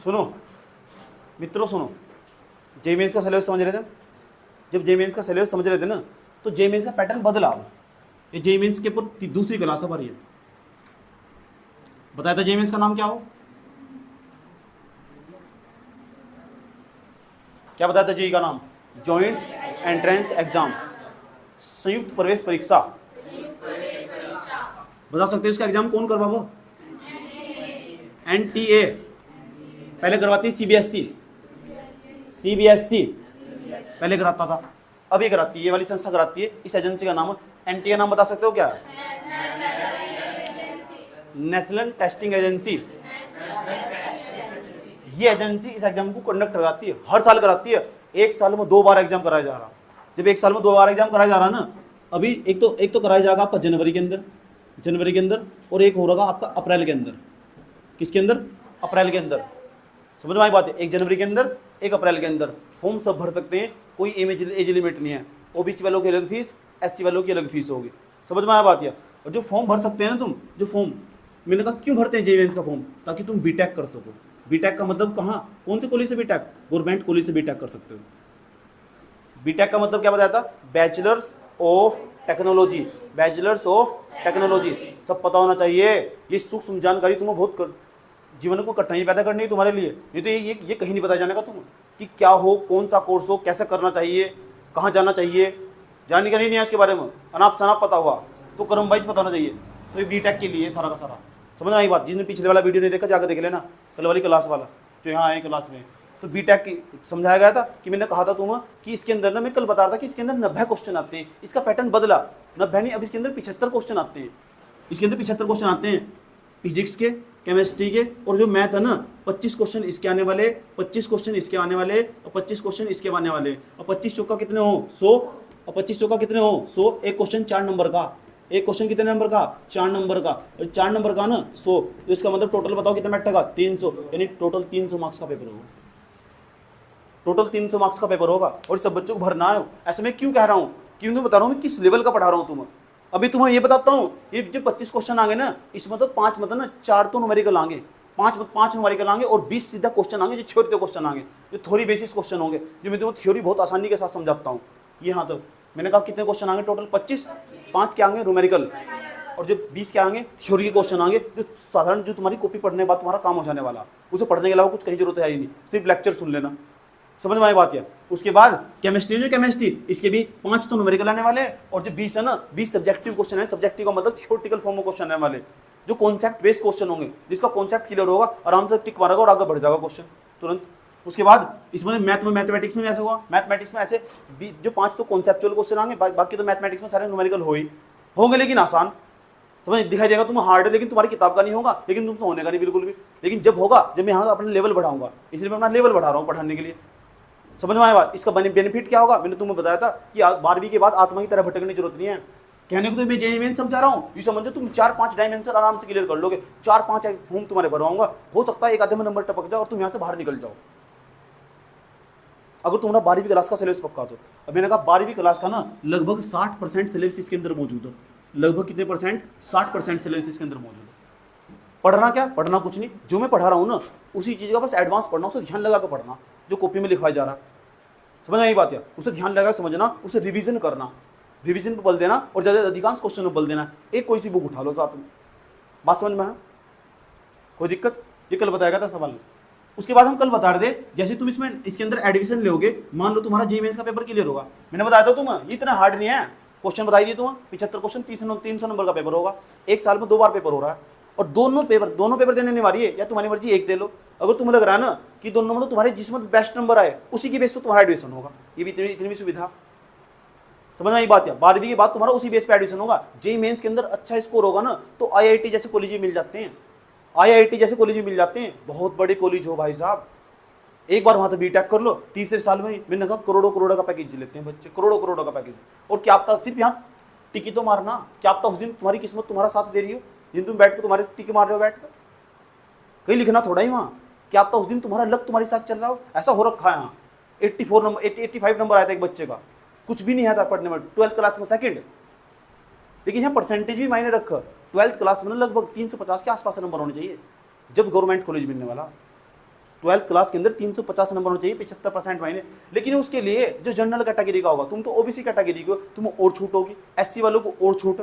सुनो मित्रों, सुनो, जेईई मेंस का सिलेबस समझ रहे थे। जब जेईई मेंस का सिलेबस समझ रहे थे ना, तो जेईई मेंस का पैटर्न बदला। ये जेईई मेंस के ऊपर दूसरी क्लास हमारी है। बताया था जेईई मेंस का नाम क्या हो, क्या बताया था जेईई का नाम? जॉइंट एंट्रेंस एग्जाम, संयुक्त प्रवेश परीक्षा। बता सकते हो इसका एग्जाम कौन करवाओ? एनटीए। पहले करवाती सीबीएसई, सीबीएसई पहले कराता था, अब ये कराती है, ये वाली संस्था कराती है। इस एजेंसी का नाम एनटीए। नाम बता सकते हो क्या? National testing agency. ये एजेंसी इस एग्जाम को कंडक्ट कराती है, हर साल कराती है। एक साल में 2 बार एग्जाम कराया जा रहा। जब एक साल में 2 बार एग्जाम कराया जा रहा ना, अभी एक तो कराया जाएगा आपका जनवरी के अंदर, और एक हो रहा आपका अप्रैल के अंदर। किसके अंदर? अप्रैल के अंदर। समझ में आई बात है? एक जनवरी के अंदर, एक अप्रैल के अंदर। फॉर्म सब भर सकते हैं, कोई एज लिमिट नहीं है। ओबीसी वालों की अलग फीस, एससी वालों की अलग फीस होगी। समझ में आया बात? और जो फॉर्म भर सकते हैं ना तुम, जो फॉर्म, मैंने कहा क्यों भरते हैं जेईई मेंस का फॉर्म? ताकि तुम बीटेक कर सको। बीटेक का मतलब कहाँ, कौन से कॉलेज से बीटेक? गवर्नमेंट कॉलेज से बीटेक कर सकते हो। बीटेक का मतलब क्या बताया था? Bachelors of technology, bachelors of technology. सब पता होना चाहिए। ये सूक्ष्म जानकारी तुम्हें बहुत जीवन को कठिनाई पैदा करनी है तुम्हारे लिए। नहीं तो ये कहीं नहीं बताया जाने का तुम्हें कि क्या हो, कौन सा कोर्स हो, कैसे करना चाहिए, कहाँ जाना चाहिए। जानकारी नहीं है इसके बारे में, अनाप शनाप पता हुआ तो क्रम वाइज पता होना चाहिए। तो ये बीटेक के लिए सारा का सारा। समझ में आई बात? जिसने पिछले वाला वीडियो नहीं देखा, जाकर देख लेना, कल वाली क्लास वाला जो यहाँ आए क्लास में। तो बीटेक की समझाया गया था कि मैंने कहा था तुम्हें कि इसके अंदर ना, मैं कल बता रहा था कि इसके अंदर 90 क्वेश्चन आते हैं। इसका पैटर्न बदला, 90 नहीं, अब इसके अंदर 75 क्वेश्चन आते हैं। इसके अंदर 75 क्वेश्चन आते हैं फिजिक्स के, केमिस्ट्री के, और जो मैथ है ना, 25 क्वेश्चन इसके आने वाले, 25 क्वेश्चन इसके आने वाले, और 25 क्वेश्चन इसके आने वाले। और 25 चौका कितने हो? 100। और 25 चौका कितने हो? 100। एक क्वेश्चन 4 नंबर का। एक क्वेश्चन कितने नंबर का? 4 नंबर का। और 4 नंबर का ना 100, तो इसका मतलब टोटल बताओ कितना बैठेगा? 300। यानी टोटल 300 मार्क्स का पेपर होगा। टोटल 300 मार्क्स का पेपर होगा, और सब बच्चों को भरना है। ऐसे मैं क्यों कह रहा हूँ? क्यों बता रहा हूँ मैं किस लेवल का पढ़ा रहा हूँ तुम्हें। अभी तुम्हें ये बताता हूँ, ये जो 25 क्वेश्चन आगे ना, इसमें तो 5 मतलब ना 4 तो न्यूमेरिकल आएंगे, 5 न्यूमेरिकल आएंगे, और 20 सीधा क्वेश्चन आएंगे जो थ्योरी के क्वेश्चन आएंगे, जो थ्योरी बेसिस क्वेश्चन होंगे, जो मैं तुम्हें थ्योरी बहुत आसानी के साथ समझाता हूँ। ये हाँ, तो मैंने कहा कितने क्वेश्चन आएंगे टोटल? 25। 5 क्या आएंगे? न्यूमेरिकल। और जो 20 क्या आएंगे? थ्योरी के क्वेश्चन आएंगे, जो साधारण, जो तुम्हारी कॉपी पढ़ने के बाद तुम्हारा काम हो जाने वाला। उसे पढ़ने के अलावा कुछ कहीं जरूरत है ही नहीं, सिर्फ लेक्चर सुन लेना। समझ में आई बात है? उसके बाद केमिस्ट्री, जो केमिस्ट्री, इसके भी 5 तो न्यूमेरिकल आने वाले, और जो 20 है ना, 20 सब्जेक्टिव क्वेश्चन है। सब्जेक्टिव का मतलब थ्योरेटिकल फॉर्म में क्वेश्चन आने वाले, जो कॉन्सेप्ट बेस्ड क्वेश्चन होंगे, जिसका कॉन्सेप्ट क्लियर होगा, आराम से टिक मारेगा और आगे बढ़ जाएगा क्वेश्चन तुरंत। उसके बाद इसमें मैथमेटिक्स में ऐसे होगा, मैथमेटिक्स में ऐसे जो 5 तो कॉन्सेप्चुअल क्वेश्चन आएंगे, बाकी तो मैथमेटिक्स में सारे न्यूमेरिकल होंगे, लेकिन आसान। समझ दिखाई देगा तुम्हें हार्ड है, लेकिन तुम्हारी किताब का नहीं होगा, लेकिन तुमसे होने का नहीं बिल्कुल भी। लेकिन जब होगा, जब मैं यहाँ अपना लेवल बढ़ाऊंगा, इसलिए मैं अपना लेवल बढ़ा रहा हूँ पढ़ाने के लिए। समझ में आया बात? इसका बेनिफिट क्या होगा? मैंने तुम्हें बताया था कि 12वीं के बाद आत्मा की तरह भटकने की जरूरत नहीं है। कहने को तो मैं जेईई मेंस समझा रहा हूँ, ये समझो तुम 4-5 डायमेंशन आराम से क्लियर कर लोगे। 4-5 फॉर्म तुम्हारे भरवाऊंगा, हो सकता है एक आधे में नंबर टपक जाओ और तुम यहाँ से बाहर निकल जाओ, अगर तुम्हारा 12वीं क्लास का सिलेबस पक्का तो। अब मैंने कहा 12वीं क्लास का ना लगभग 60% सिलेबस इसके अंदर मौजूद है। लगभग कितने परसेंट? 60% सिलेबस इसके अंदर मौजूद है। पढ़ना क्या? पढ़ना कुछ नहीं, जो मैं पढ़ा रहा हूँ ना, उसी चीज़ का बस एडवांस पढ़ना, उसे ध्यान लगा कर पढ़ना, जो कॉपी में लिखवाया जा रहा है। समझ आई बात है? उसे ध्यान लगा समझना, उसे रिवीजन करना, रिवीजन पे बल देना, और ज़्यादा अधिकांश क्वेश्चन में बल देना। एक कोई सी बुक उठा लो साथ में। बात समझ में है? कोई दिक्कत? ये कल बताया था सवाल। उसके बाद हम कल बता रहे थे, जैसे तुम इसके अंदर एडमिशन लोगे, मान लो तुम्हारा जेईई मेंस का पेपर क्लियर होगा, मैंने बताया था तुम्हें ये इतना हार्ड नहीं है। क्वेश्चन बताई दिए तुम्हें, 75 क्वेश्चन, 300 नंबर का पेपर होगा। एक साल में 2 बार पेपर हो रहा है, और दोनों पेपर देने वाली है, या तुम्हारी मर्जी एक दे लो। अगर तुम्हें लग रहा है ना कि दोनों में तो तुम्हारे जिसमें बेस्ट नंबर आए, उसी की बेस पर तुम्हारा एडमिशन होगा। ये भी इतनी भी सुविधा। समझ में आई बात है? 12वीं के बाद तुम्हारा उसी बेस पे एडमिशन होगा। जेईई मेंस के अंदर अच्छा स्कोर होगा ना, तो आईआईटी जैसे कॉलेज में मिल जाते हैं। आईआईटी जैसे कॉलेज में मिल जाते हैं, बहुत बड़े कॉलेज हो भाई साहब। एक बार वहां तो बीटेक कर लो, तीसरे साल में मैंने कहा करोड़ों का पैकेज लेते हैं बच्चे, करोड़ों का पैकेज। और क्या आपका सिर्फ यहाँ टिकी तो मारना, क्या आपका उस दिन तुम्हारी किस्मत तुम्हारा साथ दे रही हो, जिन तुम बैठ कर तुम्हारे टिकी मार रहे हो बैठ कर, कहीं लिखना थोड़ा ही वहां। क्या आपका उस दिन तुम्हारा लक तुम्हारे साथ चल रहा हो? ऐसा हो रखा है। यहाँ 85 नंबर आया था एक बच्चे का, कुछ भी नहीं आता पढ़ने में, 12th क्लास में सेकंड। लेकिन यहाँ परसेंटेज भी मायने रखा, 12th क्लास में लगभग 350 के आसपास नंबर होने चाहिए, जब गवर्नमेंट कॉलेज मिलने वाला। 12th क्लास के अंदर 350 नंबर होने चाहिए, 75% मायने। लेकिन उसके लिए जो जनरल कैटेगरी का होगा, तुम तो ओबीसी कैटेगरी को, तुम और छूट होगी, एससी वालों को और छूट।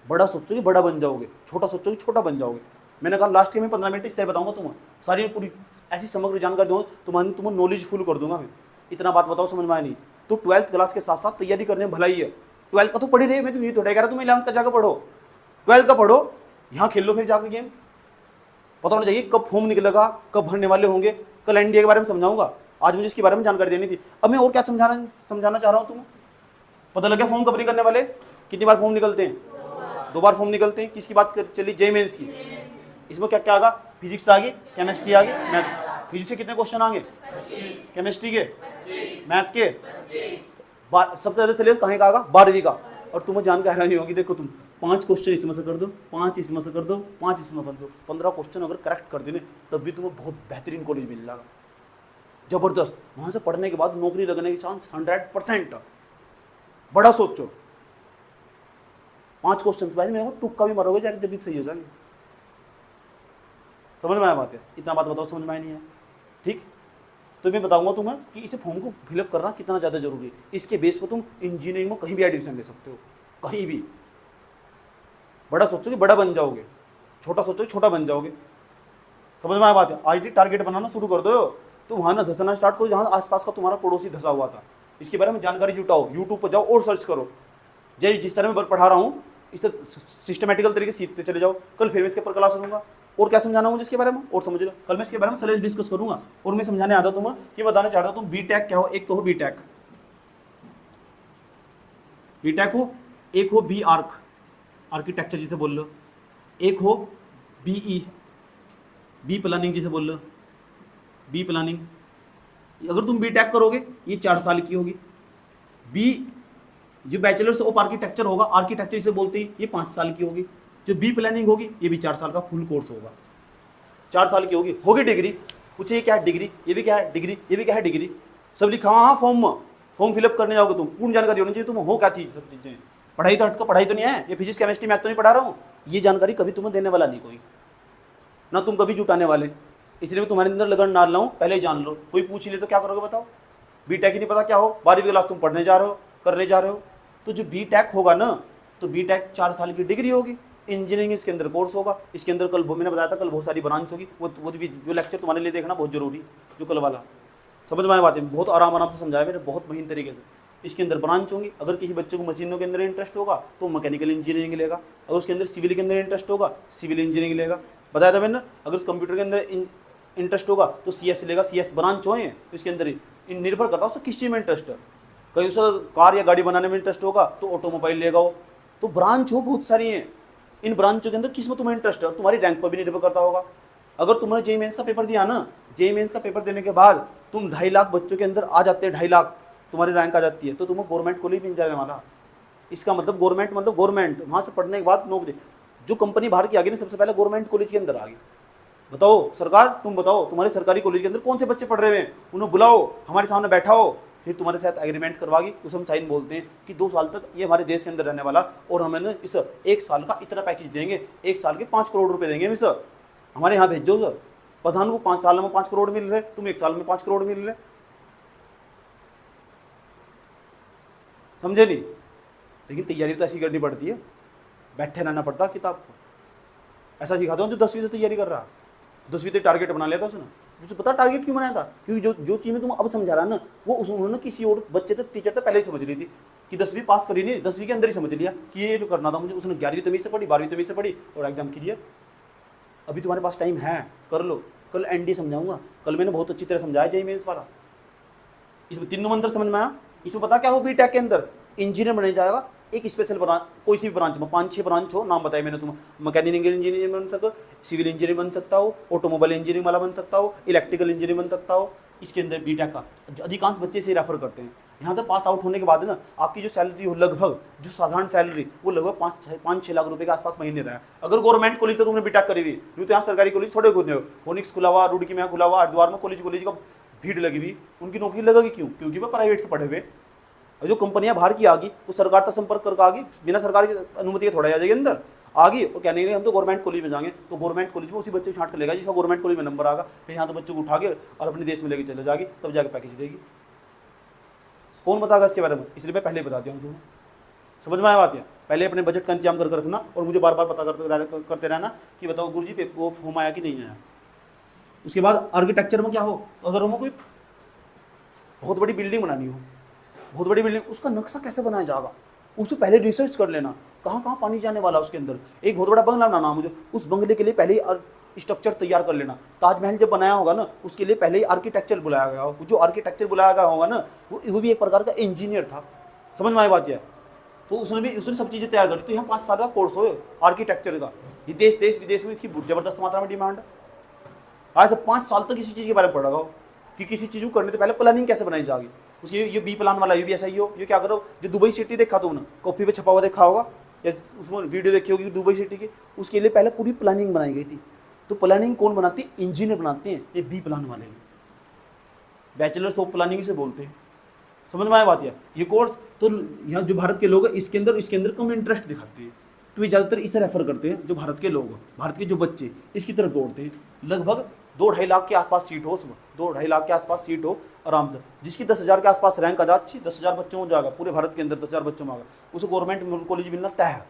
बड़ा सोचोगे बड़ा बन जाओगे, छोटा सोचोगे छोटा बन जाओगे। मैंने कहा लास्ट के मैं 15 मिनट इसलिए बताऊंगा तुम्हें, सारी पूरी ऐसी समग्र जानकारी दूंगा तुम्हें नॉलेज फुल कर दूंगा मैं। इतना बात बताओ समझ में आया नहीं? तो 12th क्लास के साथ साथ तैयारी करने में भलाई है। 12th का तो पढ़ी रहे, मैं तो ये थोड़ा कह रहा तुम 11th का जाकर पढ़ो, 12th का पढ़ो, यहाँ खेल लो फिर जाकर गेम। पता होना चाहिए कब फॉर्म निकलेगा, कब भरने वाले होंगे। कल एनडीए के बारे में समझाऊंगा, आज मुझे इसके बारे में जानकारी देनी थी। अब मैं और क्या समझाना चाह रहा हूँ तुम्हें? पता लगा फॉर्म कब नहीं करने वाले? कितनी बार फॉर्म निकलते हैं? 2 बार फॉर्म निकलते हैं। किसकी बात चली? जेईई मेंस की। इसमें क्या क्या आगा? फिजिक्स आ गई, केमिस्ट्री आ गई, मैथ। फिजिक्स से कितने क्वेश्चन आएंगे? 25। केमिस्ट्री के 25। मैथ के 25। सबसे ज्यादा सिलेबस कहाँ का आगा? 12वीं का। और तुम्हें जानकारी नहीं होगी, देखो तुम 5 क्वेश्चन इसमें से कर दो, 5 इसमें से कर दो, 5 इसमें कर दो, 15 क्वेश्चन अगर करेक्ट कर देने तब भी तुम्हें बहुत बेहतरीन कॉलेज मिल जाएगा, जबरदस्त। वहां से पढ़ने के बाद नौकरी लगने की चांस 100%। बड़ा सोचो, 5 क्वेश्चन भाई मेरे को तुक्का भी मरोगे जाके जब भी सही हो जाएंगे। समझ में आया बात है? इतना बात बताओ समझ में आया नहीं है? ठीक, तो मैं बताऊंगा तुम्हें कि इसे फॉर्म को फिलअप करना कितना ज़्यादा जरूरी है। इसके बेस पर तुम इंजीनियरिंग में कहीं भी एडमिशन ले सकते हो, कहीं भी। बड़ा सोचोगे बड़ा बन जाओगे, छोटा सोचोगे छोटा बन जाओगे। समझ में आया बात है? आज टारगेट बनाना शुरू कर दो, तो वहाँ ना धंसना स्टार्ट करो जहाँ आसपास का तुम्हारा पड़ोसी धंसा हुआ था। इसके बारे में जानकारी जुटाओ, यूट्यूब पर जाओ और सर्च करो। जय जिस तरह मैं पढ़ा रहा हूँ इस तरह सिस्टमेटिकल तरीके से सीखते चले जाओ। कल फिर मैं इसके ऊपर क्लास करूँगा और क्या समझाना मुझे इसके बारे में और समझ लो। कल मैं इसके बारे में सलेज डिस्कस करूँगा और मैं समझाने आता तुम्हें कि बताना चाहता हूँ तुम बीटेक क्या हो। एक तो हो बीटेक हो, एक हो बी आर्क आर्किटेक्चर जिसे बोल लो, एक हो बीई बी प्लानिंग जिसे बोल लो, बी प्लानिंग। अगर तुम बीटेक करोगे ये 4 साल की होगी। बी जो बैचलर्स ऑफ आर्किटेक्चर होगा, आर्किटेक्चर जिसे बोलते हैं, ये 5 साल की होगी। जो बी प्लानिंग होगी ये भी 4 साल का फुल कोर्स होगा, 4 साल की होगी डिग्री। पूछे ये क्या है डिग्री? ये भी क्या है डिग्री? ये भी क्या है डिग्री? सब लिखा हाँ फॉर्म फिलअप करने जाओगे तुम, पूर्ण जानकारी होनी चाहिए तुम हो क्या चीज़। सब चीज़ें पढ़ाई तो हटकर पढ़ाई तो नहीं है, ये फिजिक्स केमिस्ट्री मैथ तो नहीं पढ़ा रहा हूँ। ये जानकारी कभी तुम्हें देने वाला नहीं कोई, ना तुम कभी जुटाने वाले। इसलिए मैं तुम्हारे अंदर लगन डाल रहा हूँ, पहले ही जान लो। कोई पूछ ले तो क्या करोगे बताओ? बीटेक ही नहीं पता क्या हो, 12वीं क्लास तुम पढ़ने जा रहे हो, करने जा रहे हो। तो जो बीटेक होगा ना, तो बीटेक 4 साल की डिग्री होगी। इंजीनियरिंग इसके अंदर कोर्स होगा। इसके अंदर कल मैंने बताया था कल बहुत सारी ब्रांच होगी, वो भी जो लेक्चर तुम्हारे लिए देखना बहुत जरूरी, जो कल वाला। समझ में आया बात है? बहुत आराम से समझाया मैंने, बहुत महीन तरीके से। इसके अंदर ब्रांच होंगी। अगर किसी बच्चे को मशीनों के अंदर इंटरेस्ट होगा तो मैकेनिकल इंजीनियरिंग लेगा, अगर उसके अंदर सिविल के अंदर इंटरेस्ट होगा सिविल इंजीनियरिंग लेगा। बताया था मैंने, अगर कंप्यूटर के अंदर इंटरेस्ट होगा तो सीएस लेगा। सीएस ब्रांच हो तो इसके अंदर निर्भर करता है उसको किस चीज़ में इंटरेस्ट है। कहीं उसे कार या गाड़ी बनाने में इंटरेस्ट होगा तो ऑटोमोबाइल लेगा वो। तो ब्रांच हो बहुत सारी हैं, इन ब्रांचों के अंदर किस में तुम्हें इंटरेस्ट है और तुम्हारी रैंक पर भी निर्भर करता होगा। अगर तुमने जेईई मेंस का पेपर दिया ना, जेईई मेंस का पेपर देने के बाद तुम 2.5 लाख बच्चों के अंदर आ जाते हैं, 2.5 लाख तुम्हारी रैंक आ जाती है, तो तुम्हें गवर्नमेंट कॉलेज मिल जाने वाला। इसका मतलब गवर्नमेंट वहाँ से पढ़ने के बाद नौकरी। जो कंपनी बाहर की आ गई ना, सबसे पहले गवर्नमेंट कॉलेज के अंदर आ गई। बताओ सरकार, तुम बताओ तुम्हारे सरकारी कॉलेज के अंदर कौन से बच्चे पढ़ रहे हैं, उन्हें बुलाओ, हमारे सामने बैठाओ, फिर तुम्हारे साथ एग्रीमेंट करवागी। उसे हम साइन बोलते हैं कि 2 साल तक ये हमारे देश के अंदर रहने वाला, और हमें ना इस 1 साल का इतना पैकेज देंगे, 1 साल के 5 करोड़ रुपए देंगे सर, हमारे यहाँ भेजो सर। प्रधान को 5 साल में 5 करोड़ मिल रहे, तुम 1 साल में 5 करोड़ मिल रहे, समझे नहीं? लेकिन तैयारी तो ऐसी करनी पड़ती है, बैठे रहना पड़ता किताब को। ऐसा सिखाता हूँ जो 10वीं से तैयारी कर रहा, 10वीं तक टारगेट बना लिया था उसने। मुझे पता टारगेट क्यों बनाया था? क्योंकि जो चीज़ में तुम अब समझा रहा ना, वो उन्होंने किसी और बच्चे तक टीचर तक पहले ही समझ ली थी कि 10वीं पास करी नहीं, 10वीं के अंदर ही समझ लिया कि ये जो करना था मुझे। उसने 11वीं तमीज़ से पढ़ी, 12वीं तमीज़ से पढ़ी और एग्जाम क्लियर। अभी तुम्हारे पास टाइम है, कर लो। कल एनडी समझाऊंगा, कल मैंने बहुत अच्छी तरह समझाया जेईई मेंस वाला। इसमें 3 मंत्र समझ में आया। इसमें पता क्या हो, बीटेक के अंदर इंजीनियर बने जाएगा एक स्पेशल ब्रांच, कोई सी भी ब्रांच में 5-6 ब्रांच हो, नाम बताया मैंने तुम्हें। मैकेनिकल इंजीनियर बन सकता हो, सिविल इंजीनियर बन सकता हो, ऑटोमोबाइल इंजीनियरिंग वाला बन सकता हो, इलेक्ट्रिकल इंजीनियर बन सकता हो। इसके अंदर बीटेक का अधिकांश बच्चे से रेफर करते हैं। यहाँ तक पास आउट होने के बाद ना आपकी जो सैलरी हो, लगभग जो साधारण सैलरी वो लगभग 5-6 लाख रुपए के आसपास महीने रहा है। अगर गवर्नमेंट कॉलेज तो तुमने बीटेक करी हुई, यूँ तो यहाँ सरकारी कॉलेज थोड़े खुले हो, फोनिक्स खुला हुआ, रुड़की में खुला हुआ, हरिद्वार में कॉलेज का भीड़ लगी हुई, उनकी नौकरी लगेगी क्यों? क्योंकि वो प्राइवेट से पढ़े हुए। जो कंपनियां बाहर की आ गई वो सरकार का संपर्क करके आ गई, बिना सरकार की अनुमति के थोड़ा आ जाएगी अंदर, आ गई और कहने लगे हम तो गवर्नमेंट कॉलेज में जाएंगे, तो गवर्नमेंट कॉलेज में उसी बच्चे को छांट कर लेगा जिसका गवर्नमेंट कॉलेज में नंबर आएगा, फिर यहाँ तो बच्चे को उठा के और अपने देश में लेके चले जाएगी, तब जाके पैकेज देगी। कौन बताएगा इसके बारे में? इसलिए मैं पहले बता दिया हूँ तुम्हें। समझ में आया बात? है पहले अपने बजट का इंतजाम करके रखना और मुझे बार बार पता करते रहना कि बताओ गुरुजी पे वो फॉर्म आया कि नहीं आया। उसके बाद आर्किटेक्चर में क्या हो, अगर हमें कोई बहुत बड़ी बिल्डिंग बनानी हो, बहुत बड़ी बिल्डिंग, उसका नक्शा कैसे बनाया जाएगा, उससे पहले रिसर्च कर लेना कहाँ कहाँ पानी जाने वाला है उसके अंदर। एक बहुत बड़ा बंगला बनाना मुझे, उस बंगले के लिए पहले ही स्ट्रक्चर तैयार कर लेना। ताजमहल जब बनाया होगा ना, उसके लिए पहले ही आर्किटेक्चर बुलाया गया होगा। जो आर्किटेक्चर बुलाया गया होगा ना, वो भी एक प्रकार का इंजीनियर था। समझ में आई बात? यह तो उसने सब चीज़ें तैयार करी। तो यहाँ 5 साल का कोर्स हो आर्किटेक्चर का, ये देश विदेश में इसकी जबरदस्त मात्रा में डिमांड है। आज से 5 साल तक किसी चीज़ के बारे में पढ़ रहा हो कि किसी चीज़ को करने से पहले प्लानिंग कैसे बनाई जाएगी उसकी। ये बी प्लान वाला, ये भी ऐसा ही हो। ये क्या करो, जो दुबई सिटी देखा तुमने, कॉपी पे छपा हुआ देखा होगा या उसमें वीडियो देखी होगी दुबई सिटी की, उसके लिए पहले पूरी प्लानिंग बनाई गई थी। तो प्लानिंग कौन बनाती? इंजीनियर बनाते हैं। ये बी प्लान वाले बैचलर्स ऑफ प्लानिंग से बोलते हैं। समझ में आया बात? ये कोर्स तो यहाँ जो भारत के लोग हैं इसके अंदर कम इंटरेस्ट दिखाते हैं, तो ये ज़्यादातर इसे रेफर करते हैं। जो भारत के लोग, भारत के जो बच्चे इसकी तरफ दौड़ते हैं। लगभग 2-2.5 लाख के आसपास सीट हो, उसमें 2-2.5 लाख के आसपास सीट हो आराम से। जिसकी 10,000 के आसपास रैंक आ जाती, 10,000 बच्चों में जाएगा पूरे भारत के अंदर, 10,000 बच्चों में आएगा, उसे गवर्नमेंट कॉलेज मिलना तय है।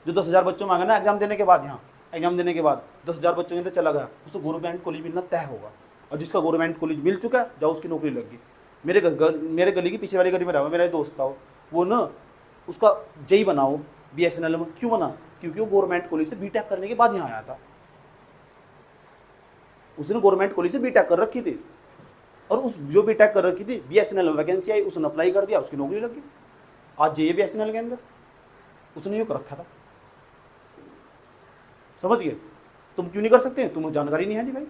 जो 10,000 बच्चों में आएगा ना एग्जाम देने के बाद, यहाँ एग्जाम देने के बाद 10,000 बच्चों के अंदर चला गया, उसे गवर्नमेंट कॉलेज मिलना तय होगा। और जिसका गवर्नमेंट कॉलेज मिल चुका है, जाओ उसकी नौकरी लग गई। मेरे गली की पीछे वाली गली में रहा, मेरा दोस्त था वो ना, उसका जेई बना हो BSNL में। क्यों बना? क्योंकि वो गवर्नमेंट कॉलेज से बीटेक करने के बाद यहाँ आया था। उसने गवर्नमेंट कॉलेज से बीटेक कर रखी थी, और उस जो बीटेक कर रखी थी BSNL में वैकेंसी आई, उसने अप्लाई कर दिया, उसकी नौकरी लग गई। आज जेई BSNL के अंदर उसने ये कर रखा था। समझ गए? तुम क्यों नहीं कर सकते? तुम्हें जानकारी नहीं है जी भाई।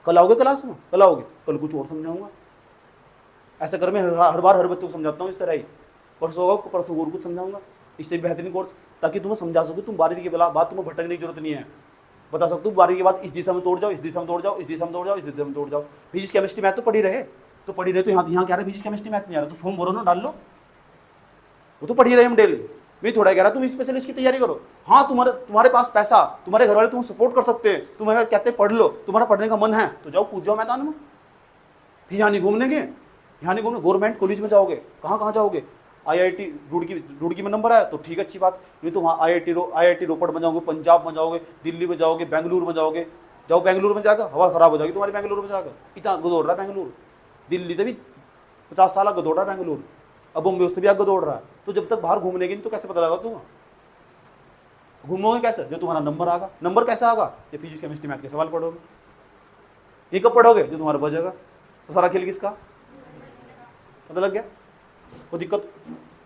कल आओगे क्लास में? कल आओगे, कल कुछ और समझाऊंगा। ऐसा कर मैं हर बार हर बच्चों को समझाता हूँ इस तरह ही। परसों होगा, परसों और कुछ समझाऊंगा। इससे बेहतरीन कोर्स, ताकि तुम्हें समझा सकूँ। तुम 12वीं के बाद तुम्हें भटकने की जरूरत नहीं है। बता सकते हो 12वीं के बाद इस दिशा में तोड़ जाओ, इस दिशा में तोड़ जाओ, इस दिशा में तोड़ जाओ, इस दिशा में तोड़ जाओ। फिजिक्स केमिस्ट्री मैथ तो पढ़ी रहे, तो यहाँ कह रहा है फिजिक्स केमिस्ट्री मैथ नहीं आ रहा, तो फॉर्म भरो ना, डाल लो। वो तो पढ़ी रहे हम डेली। मैं थोड़ा कह रहा तुम स्पेशलिस्ट की तैयारी करो। हाँ, तुम्हारे पास पैसा, तुम्हारे घर वाले तुम्हें सपोर्ट कर सकते हैं, तुम्हें कहते हैं पढ़ लो, तुम्हारा पढ़ने का मन है तो जाओ, कूद जाओ मैदान में। फिर यहाँ नहीं घूमने के, यहाँ नहीं घूमने, गवर्नमेंट कॉलेज में जाओगे। कहाँ जाओगे? IIT रुड़की में नंबर आया तो ठीक, अच्छी बात। नहीं तो वहाँ IIT रोपड़ में जाओगे, पंजाब में जाओगे, दिल्ली में जाओगे, बेंगलुरु में जाओगे। जाओ बेंगलुरु में जाकर हवा खराब हो जाएगी तुम्हारी। बेंगलुरु में जाकर इतना गदौड़ रहा है बेंगलुरु, दिल्ली से भी 50 साल गदौड़ रहा है बेंगलुरु, अब बॉम्बे उससे भी आगे दौड़ रहा है। तो जब तक बाहर घूमने की नहीं तो कैसे पता लगा? तुम घूमोगे कैसे? जो तुम्हारा नंबर आएगा। नंबर कैसे आएगा? ये फिजिक्स केमिस्ट्री मैथ के सवाल पढ़ोगे। ये कब पढ़ोगे? जो तुम्हारा बचेगा। तो सारा खेल किसका? पता लग गया? वो दिक्कत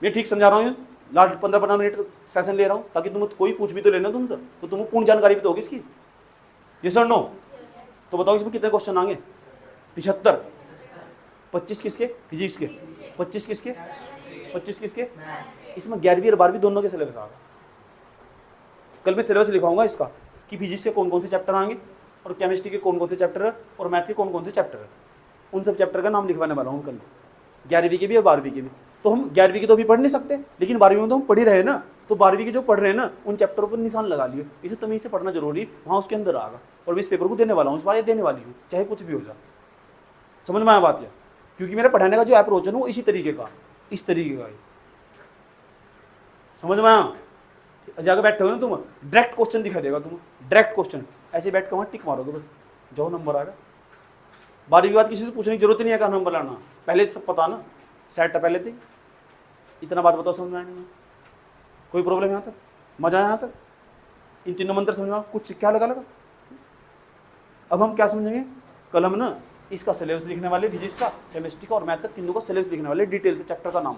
मैं ठीक समझा रहा हूँ। लास्ट 15-15 मिनट सेशन ले रहा हूँ, ताकि तुम कोई पूछ भी तो लेना तुमसे, तो तुम्हें पूर्ण जानकारी भी तो होगी इसकी। ये सर नो? तो बताओ इसमें कितने क्वेश्चन आएंगे? 75। 25 किसके? फिजिक्स के। 25 किसके? 25 किसके? इसमें 11वीं और 12वीं दोनों के सिलेबस आएगा। कल मैं सिलेबस लिखाऊंगा इसका कि फिजिक्स के कौन कौन से चैप्टर आएंगे, और केमिस्ट्री के कौन कौन से चैप्टर है, और मैथ के कौन कौन से चैप्टर है। उन सब चैप्टर का नाम लिखवाने वाला हूँ कल, 11वीं के भी और 12वीं के भी। तो हम 11वीं की तो अभी पढ़ नहीं सकते, लेकिन 12वीं में तो हम पढ़ ही रहे ना। तो 12वीं के जो पढ़ रहे हैं ना, उन चैप्टरों पर निशान लगा लिए। इसे तमीज से पढ़ना जरूरी, वहाँ उसके अंदर आएगा। और मैं इस पेपर को देने वाला हूँ, इस बार ये देने वाली हूँ, चाहे कुछ भी हो जाए। समझ में आया बात? है क्योंकि मेरा पढ़ाने का जो अप्रोच है वो इसी तरीके का, इस तरीके का। समझ में आया? जाकर बैठे हो ना तुम, डायरेक्ट क्वेश्चन दिखा देगा तुम्हें, डायरेक्ट क्वेश्चन। ऐसे बैठ कर वहाँ टिक मारोगे बस, जाओ नंबर आ रहा। 12वीं के बाद किसी से पूछने की जरूरत नहीं है, कहाँ नंबर लाना, पहले सब पता ना, सेट है पहले थी। इतना बात बताओ, समझ में आया नहीं? कोई प्रॉब्लम यहाँ तक? मजा आया यहाँ तक? इन तीनों मंत्र समझना कुछ क्या लगा? अब हम क्या समझेंगे? कल हम ना इसका सिलेबस लिखने वाले, फिजिक्स का, केमिस्ट्री का और मैथ का, तीनों का सिलेबस लिखने वाले डिटेल से। चैप्टर का नाम,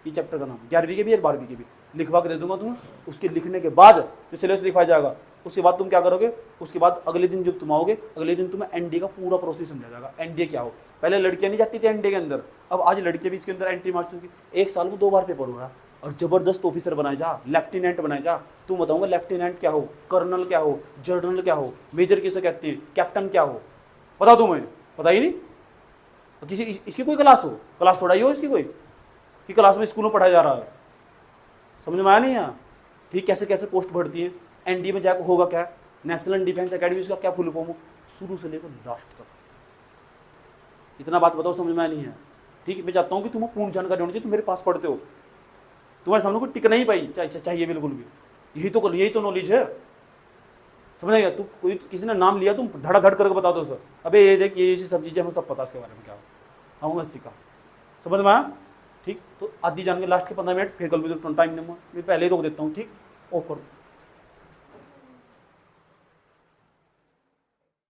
ये चैप्टर का नाम 11वीं के भी और 12वीं के भी लिखवा के दे दूंगा तुम्हें। उसके लिखने के बाद जो सिलेबस लिखवाया जाएगा, उसके बाद तुम क्या करोगे? उसके बाद अगले दिन जब तुम आओगे, अगले दिन तुम्हें एनडीए का पूरा प्रोसेस समझा जाएगा। एनडीए क्या हो? पहले लड़कियां नहीं जाती थी एनडीए के अंदर, अब आज लड़कियां भी इसके अंदर एंट्री मार चुकी। 1 साल में 2 बार पेपर हो रहा है, और जबरदस्त ऑफिसर बनाए जा, लेफ्टिनेंट बनाए जा। तुम बताऊंगा लेफ्टिनेंट क्या हो, कर्नल क्या हो, जनरल क्या हो, मेजर किसे कहते हैं, कैप्टन क्या हो, पता तुम्हें? पता ही नहीं। तो किसी इसकी कोई क्लास हो? क्लास थोड़ा ही हो इसकी कोई कि क्लास में स्कूल में पढ़ाया जा रहा है। समझ में आया नहीं? यहाँ ठीक, कैसे कैसे पोस्ट बढ़ती है, एनडी में जाकर होगा क्या, नेशनल डिफेंस एकेडमी, इसका क्या फुल फॉर्म हो, शुरू से लेकर लास्ट तक। इतना बात बताओ समझ में नहीं है। ठीक, मैं चाहता हूँ कि तुम्हें पूर्ण जानकारी होनी चाहिए, तुम मेरे पास पढ़ते हो, तुम्हारे सामने कोई टिक नहीं पाई चाहिए बिल्कुल भी, यही तो नॉलेज है, समझ आएगा। तू कोई किसी ने नाम लिया, तुम धड़ाधड़ करके बता दो सर, अबे ये देख ये सब चीज़ें हमें सब पता इसके बारे में क्या हमें सीखा, समझ में आया। ठीक, तो आधी जान के लास्ट के 15 मिनट, फिर कल भी तो टाइम नहीं, मैं पहले ही रोक देता हूँ। ठीक, ऑफ कर।